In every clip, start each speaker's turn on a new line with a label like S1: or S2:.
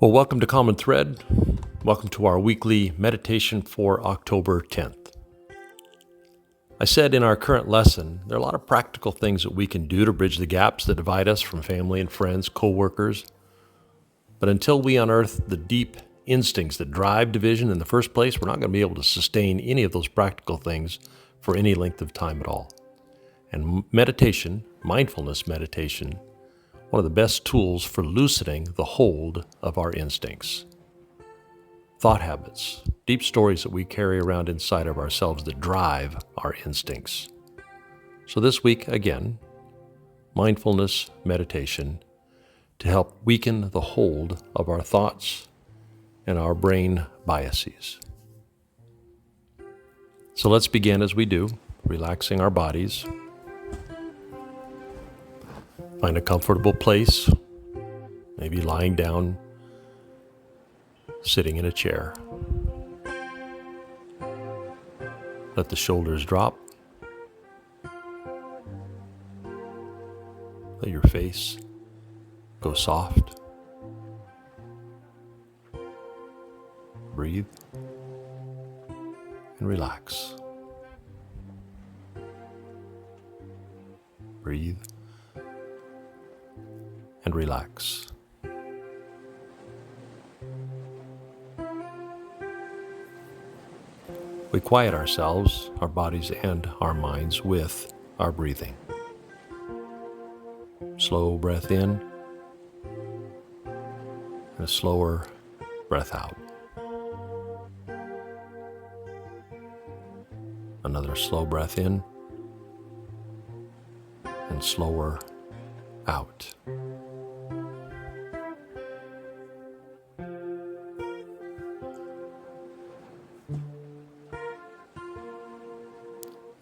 S1: Well, welcome to Common Thread. Welcome to our weekly meditation for October 10th. I said in our current lesson, there are a lot of practical things that we can do to bridge the gaps that divide us from family and friends, co-workers. But until we unearth the deep instincts that drive division in the first place, we're not going to be able to sustain any of those practical things for any length of time at all. And meditation, mindfulness meditation, one of the best tools for loosening the hold of our instincts. Thought habits, deep stories that we carry around inside of ourselves that drive our instincts. So this week, again, mindfulness meditation to help weaken the hold of our thoughts and our brain biases. So let's begin as we do, relaxing our bodies. Find a comfortable place, maybe lying down, sitting in a chair. Let the shoulders drop. Let your face go soft. Breathe and relax. Breathe and relax. We quiet ourselves, our bodies and our minds with our breathing. Slow breath in and a slower breath out. Another slow breath in and slower out.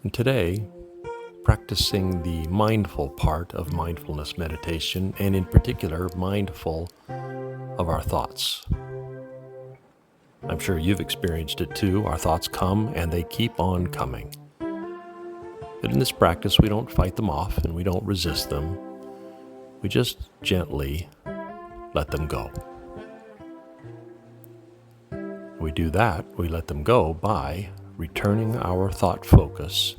S1: And today, practicing the mindful part of mindfulness meditation, and in particular, mindful of our thoughts. I'm sure you've experienced it too. Our thoughts come and they keep on coming. But in this practice, we don't fight them off and we don't resist them. We just gently let them go. We do that, we let them go by returning our thought focus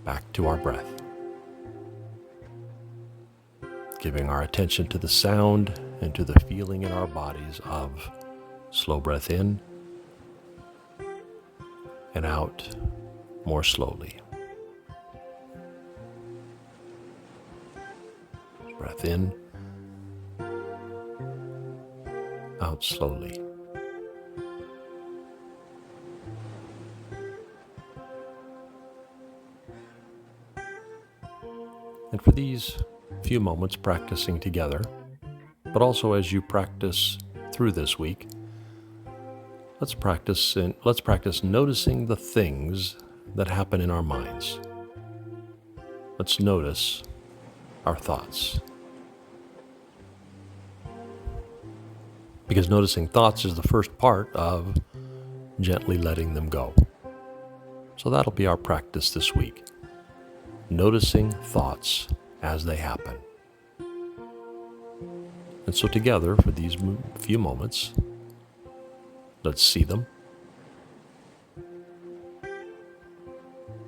S1: back to our breath. Giving our attention to the sound and to the feeling in our bodies of slow breath in and out more slowly. Breath in, out slowly. And for these few moments practicing together, but also as you practice through this week, let's practice noticing the things that happen in our minds. Let's notice our thoughts. Because noticing thoughts is the first part of gently letting them go. So that'll be our practice this week. Noticing thoughts as they happen. And so together, for these few moments, let's see them.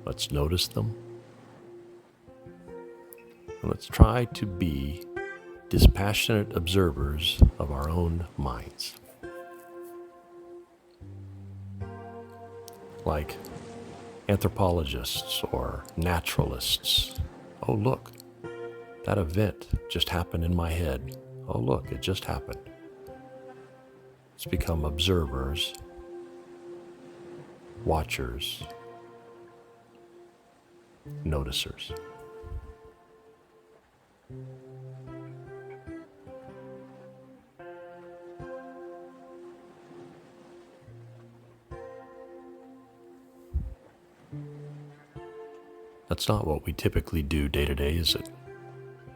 S1: Let's notice them. And let's try to be dispassionate observers of our own minds. Like anthropologists or naturalists. Oh, look, that event just happened in my head. Oh, look, it just happened. Let's become observers, watchers, noticers. That's not what we typically do day to day, is it?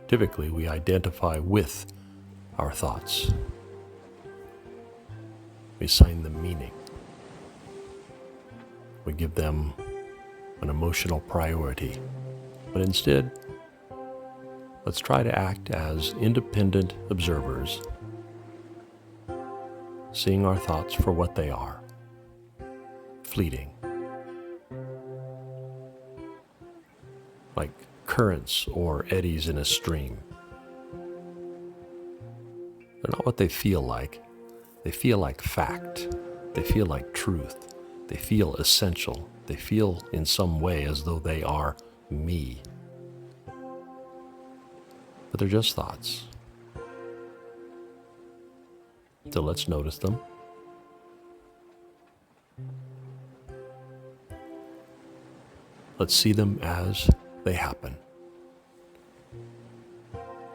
S1: Typically, we identify with our thoughts. We assign them meaning. We give them an emotional priority. But instead, let's try to act as independent observers seeing our thoughts for what they are, fleeting, like currents or eddies in a stream. They're not what they feel like. They feel like fact. They feel like truth. They feel essential. They feel in some way as though they are me. But they're just thoughts. So let's notice them. Let's see them as they happen.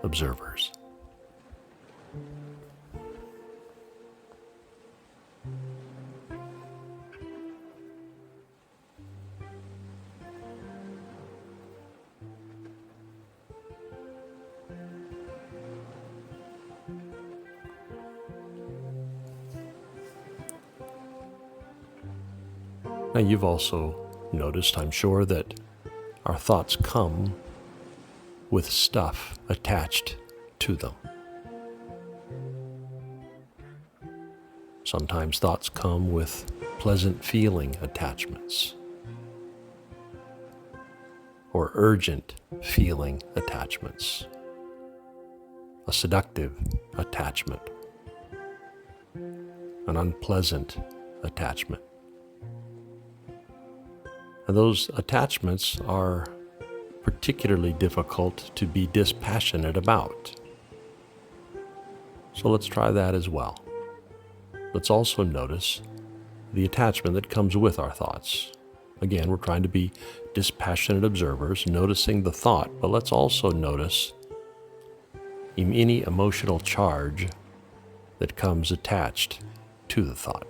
S1: Observers. Now you've also noticed, I'm sure, that our thoughts come with stuff attached to them. Sometimes thoughts come with pleasant feeling attachments or urgent feeling attachments, a seductive attachment, an unpleasant attachment. And those attachments are particularly difficult to be dispassionate about. So let's try that as well. Let's also notice the attachment that comes with our thoughts. Again, we're trying to be dispassionate observers, noticing the thought, but let's also notice any emotional charge that comes attached to the thought.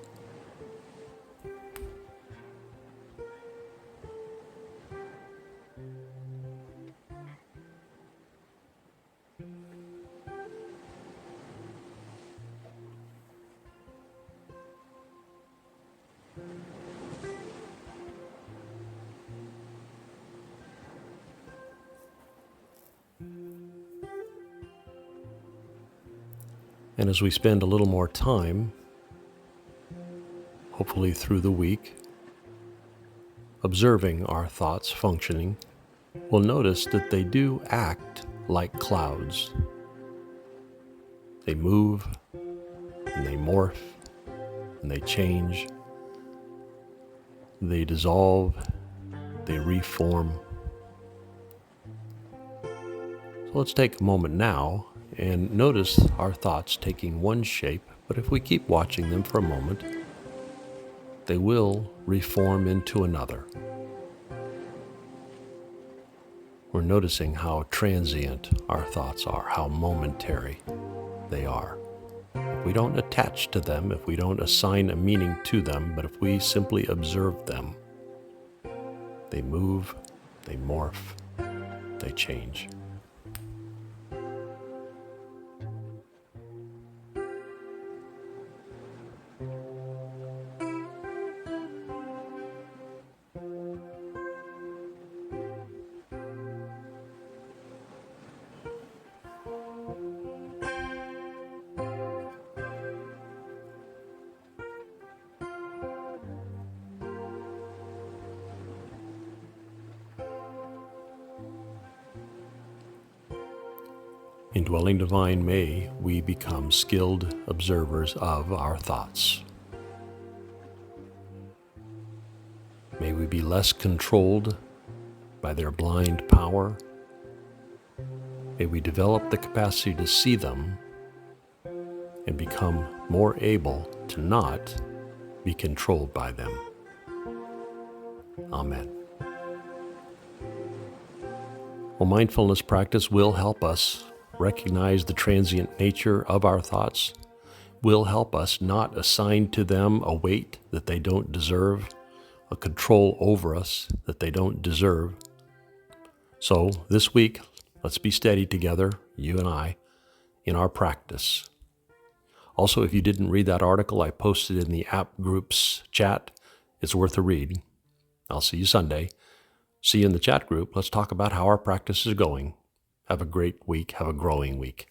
S1: And as we spend a little more time, hopefully through the week, observing our thoughts functioning, we'll notice that they do act like clouds. They move, and they morph, and they change, they dissolve, they reform. So let's take a moment now and notice our thoughts taking one shape, but if we keep watching them for a moment, they will reform into another. We're noticing how transient our thoughts are, how momentary they are. If we don't attach to them, if we don't assign a meaning to them, but if we simply observe them, they move, they morph, they change. Indwelling Divine, may we become skilled observers of our thoughts. May we be less controlled by their blind power. May we develop the capacity to see them and become more able to not be controlled by them. Amen. Well, mindfulness practice will help us recognize the transient nature of our thoughts, will help us not assign to them a weight that they don't deserve, a control over us that they don't deserve. So this week, let's be steady together, you and I, in our practice. Also, if you didn't read that article I posted in the app group's chat, it's worth a read. I'll see you Sunday. See you in the chat group. Let's talk about how our practice is going. Have a great week. Have a growing week.